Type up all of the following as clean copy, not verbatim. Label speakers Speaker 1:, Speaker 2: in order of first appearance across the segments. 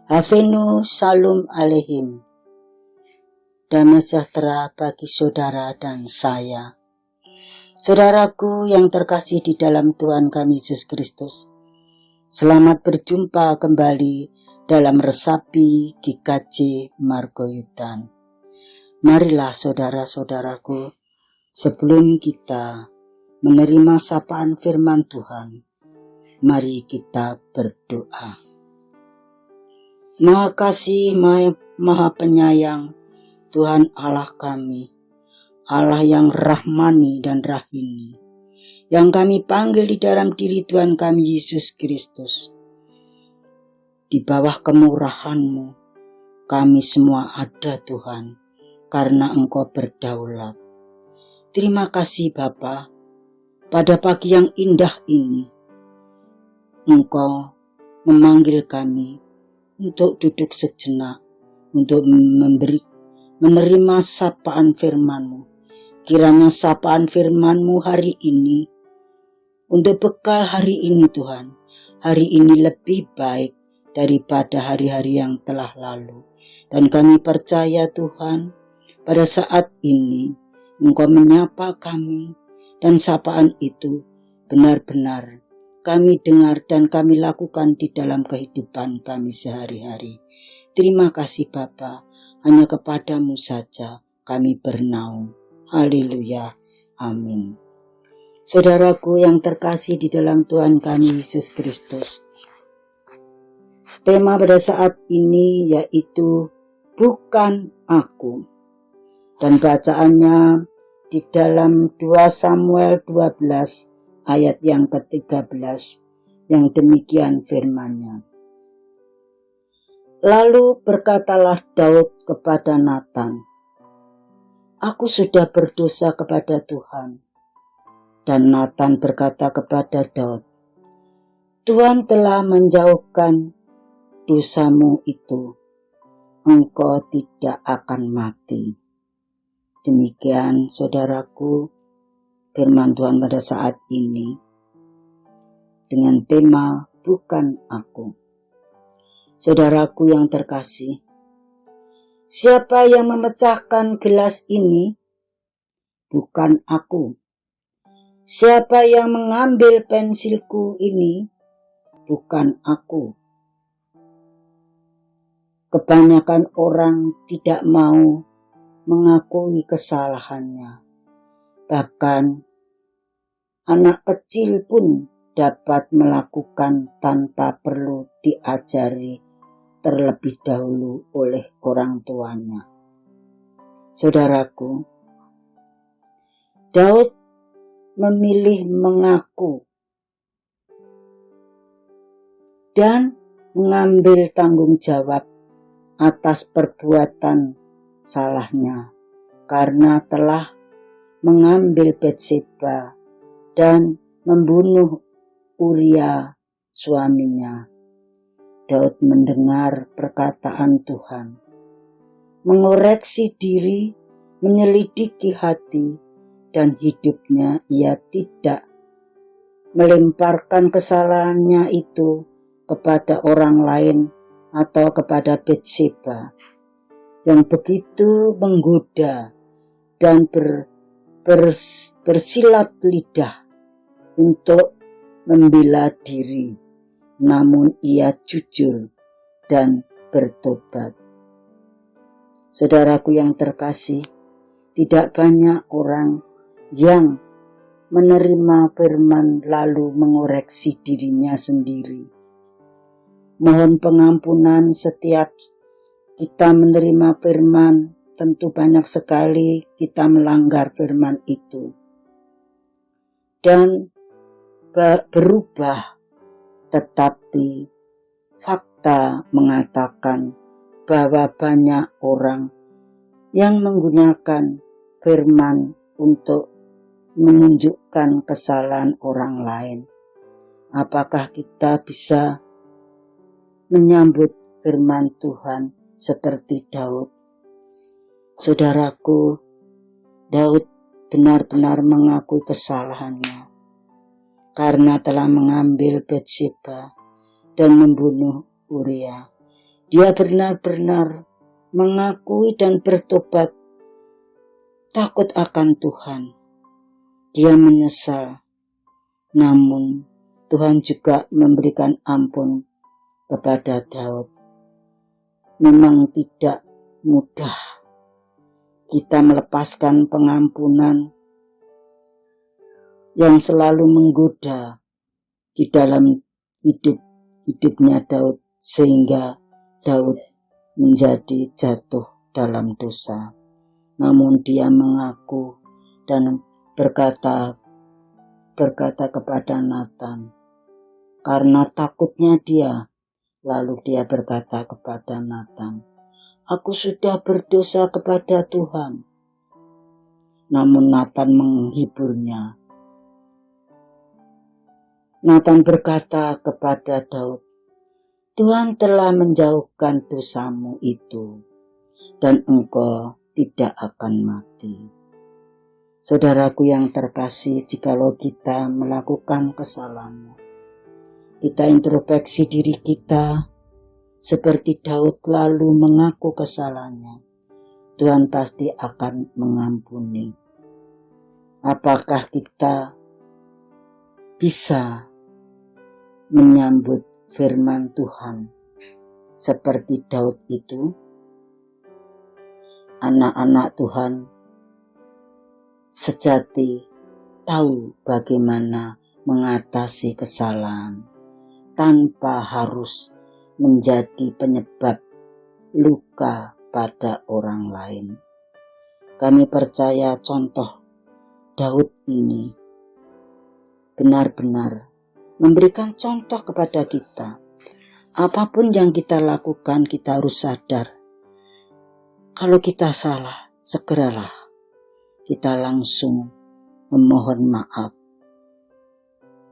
Speaker 1: Havenu Shalom Aleihim. Damai sejahtera bagi saudara dan saya. Saudaraku yang terkasih di dalam Tuhan kami Yesus Kristus, selamat berjumpa kembali dalam Resapi GKJ Margoyudan. Marilah saudara-saudaraku, sebelum kita menerima sapaan firman Tuhan, mari kita berdoa. Maha kasih, maha penyayang Tuhan Allah kami, Allah yang rahmani dan rahimi, yang kami panggil di dalam diri Tuhan kami Yesus Kristus. Di bawah kemurahan-Mu, kami semua ada Tuhan, karena Engkau berdaulat. Terima kasih Bapa, pada pagi yang indah ini, Engkau memanggil kami untuk duduk sejenak, untuk menerima sapaan firman-Mu. Kiranya sapaan firman-Mu hari ini, untuk bekal hari ini Tuhan, hari ini lebih baik daripada hari-hari yang telah lalu. Dan kami percaya Tuhan, pada saat ini Engkau menyapa kami, dan sapaan itu benar-benar kami dengar dan kami lakukan di dalam kehidupan kami sehari-hari. Terima kasih Bapa, hanya kepadamu saja kami bernaung. Haleluya, amin. Saudaraku yang terkasih di dalam Tuhan kami Yesus Kristus, tema pada saat ini yaitu bukan aku. Dan bacaannya di dalam 2 Samuel 12 ayat yang ke-13, yang demikian firman-Nya. Lalu berkatalah Daud kepada Natan, "Aku sudah berdosa kepada Tuhan." Dan Natan berkata kepada Daud, "Tuhan telah menjauhkan dosamu itu, engkau tidak akan mati." Demikian saudaraku, firman Tuhan pada saat ini dengan tema bukan aku. Saudaraku yang terkasih, siapa yang memecahkan gelas ini? Bukan aku. Siapa yang mengambil pensilku ini? Bukan aku. Kebanyakan orang tidak mau mengakui kesalahannya. Bahkan anak kecil pun dapat melakukan tanpa perlu diajari terlebih dahulu oleh orang tuanya. Saudaraku, Daud memilih mengaku dan mengambil tanggung jawab atas perbuatan salahnya karena telah mengambil Batseba dan membunuh Uria suaminya. Daud mendengar perkataan Tuhan, mengoreksi diri, menyelidiki hati, dan hidupnya ia tidak melemparkan kesalahannya itu kepada orang lain atau kepada Batseba yang begitu menggoda dan bersilat lidah untuk membela diri, namun ia jujur dan bertobat. Saudaraku yang terkasih, tidak banyak orang yang menerima firman lalu mengoreksi dirinya sendiri. Mohon pengampunan setiap kita menerima firman. Tentu banyak sekali kita melanggar firman itu dan berubah, tetapi fakta mengatakan bahwa banyak orang yang menggunakan firman untuk menunjukkan kesalahan orang lain. Apakah kita bisa menyambut firman Tuhan seperti Daud? Saudaraku, Daud benar-benar mengakui kesalahannya karena telah mengambil Batseba dan membunuh Uria. Dia benar-benar mengakui dan bertobat, takut akan Tuhan. Dia menyesal, namun Tuhan juga memberikan ampun kepada Daud. Memang tidak mudah kita melepaskan pengampunan yang selalu menggoda di dalam hidupnya Daud, sehingga Daud menjadi jatuh dalam dosa. Namun dia mengaku dan berkata kepada Nathan, karena takutnya dia, lalu dia berkata kepada Nathan, aku sudah berdosa kepada Tuhan. Namun Nathan menghiburnya. Nathan berkata kepada Daud, Tuhan telah menjauhkan dosamu itu, dan engkau tidak akan mati. Saudaraku yang terkasih, jikalau kita melakukan kesalahan, kita introspeksi diri kita seperti Daud lalu mengaku kesalahannya, Tuhan pasti akan mengampuni. Apakah kita bisa menyambut firman Tuhan seperti Daud itu? Anak-anak Tuhan sejati tahu bagaimana mengatasi kesalahan tanpa harus menjadi penyebab luka pada orang lain. Kami percaya contoh Daud ini benar-benar memberikan contoh kepada kita. Apapun yang kita lakukan, kita harus sadar. Kalau kita salah, segeralah kita langsung memohon maaf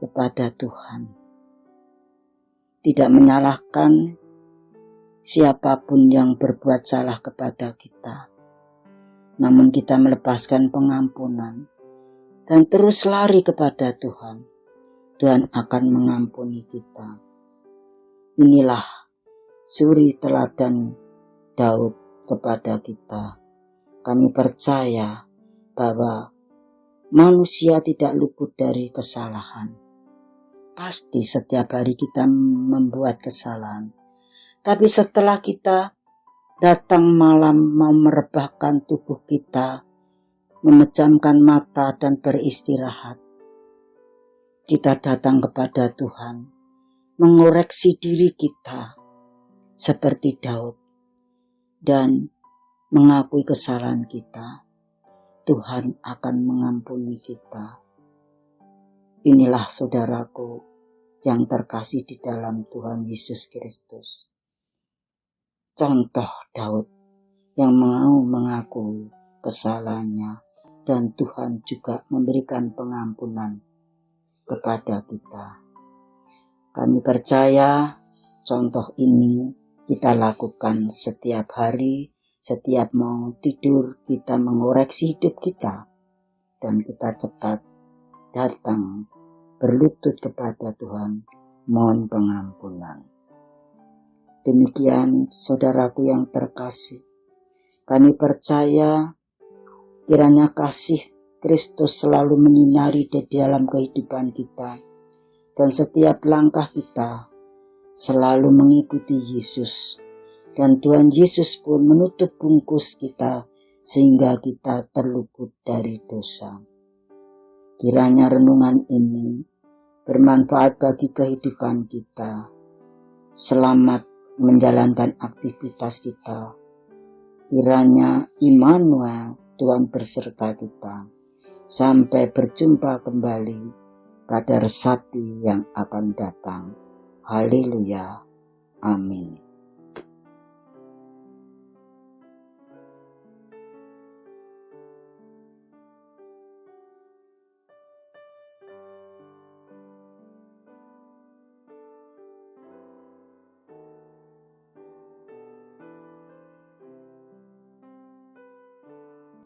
Speaker 1: kepada Tuhan. Tidak menyalahkan siapapun yang berbuat salah kepada kita. Namun kita melepaskan pengampunan dan terus lari kepada Tuhan. Tuhan akan mengampuni kita. Inilah suri teladan Daud kepada kita. Kami percaya bahwa manusia tidak luput dari kesalahan. Pasti setiap hari kita membuat kesalahan. Tapi setelah kita datang malam mau merebahkan tubuh kita, memejamkan mata dan beristirahat, kita datang kepada Tuhan, mengoreksi diri kita seperti Daud dan mengakui kesalahan kita. Tuhan akan mengampuni kita. Inilah saudaraku yang terkasih di dalam Tuhan Yesus Kristus. Contoh Daud yang mau mengakui kesalahannya dan Tuhan juga memberikan pengampunan kepada kita. Kami percaya contoh ini kita lakukan setiap hari, setiap mau tidur kita mengoreksi hidup kita dan kita cepat datang berlutut kepada Tuhan, mohon pengampunan. Demikian saudaraku yang terkasih, kami percaya kiranya kasih Kristus selalu menyinari di dalam kehidupan kita dan setiap langkah kita selalu mengikuti Yesus, dan Tuhan Yesus pun menutup bungkus kita sehingga kita terluput dari dosa. Kiranya renungan ini bermanfaat bagi kehidupan kita. Selamat menjalankan aktivitas kita. Kiranya Immanuel, Tuhan berserta kita. Sampai berjumpa kembali pada resapi yang akan datang. Haleluya. Amin.